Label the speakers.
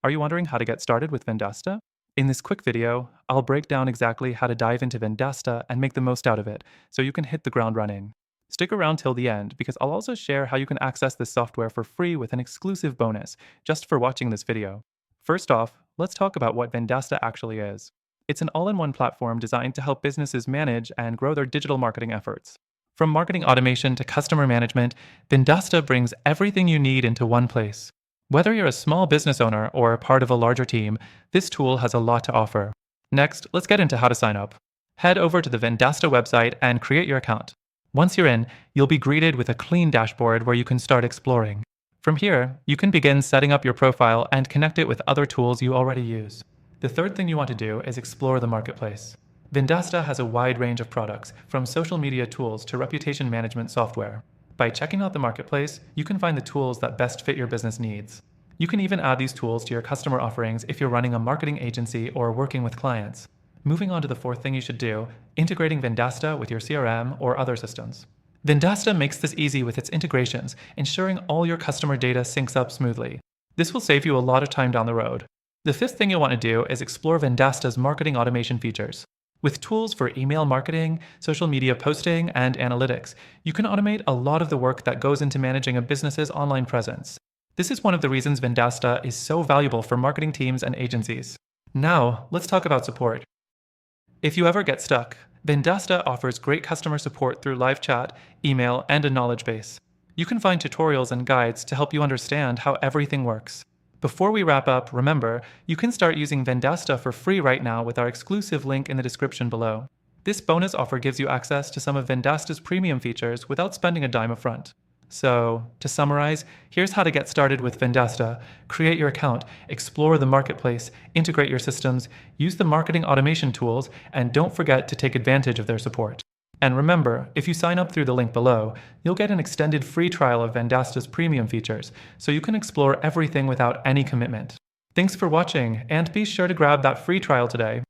Speaker 1: Are you wondering how to get started with Vendasta? In this quick video, I'll break down exactly how to dive into Vendasta and make the most out of it, so you can hit the ground running. Stick around till the end because I'll also share how you can access this software for free with an exclusive bonus just for watching this video. First off, let's talk about what Vendasta actually is. It's an all-in-one platform designed to help businesses manage and grow their digital marketing efforts. From marketing automation to customer management, Vendasta brings everything you need into one place. Whether you're a small business owner or part of a larger team, this tool has a lot to offer. Next, let's get into how to sign up. Head over to the Vendasta website and create your account. Once you're in, you'll be greeted with a clean dashboard where you can start exploring. From here, you can begin setting up your profile and connect it with other tools you already use. The third thing you want to do is explore the marketplace. Vendasta has a wide range of products, from social media tools to reputation management software. By checking out the marketplace, you can find the tools that best fit your business needs. You can even add these tools to your customer offerings if you're running a marketing agency or working with clients. Moving on to the fourth thing you should do, integrating Vendasta with your CRM or other systems. Vendasta makes this easy with its integrations, ensuring all your customer data syncs up smoothly. This will save you a lot of time down the road. The fifth thing you'll want to do is explore Vendasta's marketing automation features. With tools for email marketing, social media posting, and analytics, you can automate a lot of the work that goes into managing a business's online presence. This is one of the reasons Vendasta is so valuable for marketing teams and agencies. Now, let's talk about support. If you ever get stuck, Vendasta offers great customer support through live chat, email, and a knowledge base. You can find tutorials and guides to help you understand how everything works. Before we wrap up, remember, you can start using Vendasta for free right now with our exclusive link in the description below. This bonus offer gives you access to some of Vendasta's premium features without spending a dime upfront. So, to summarize, here's how to get started with Vendasta. Create your account, explore the marketplace, integrate your systems, use the marketing automation tools, and don't forget to take advantage of their support. And remember, if you sign up through the link below, you'll get an extended free trial of Vendasta's premium features, so you can explore everything without any commitment. Thanks for watching, and be sure to grab that free trial today.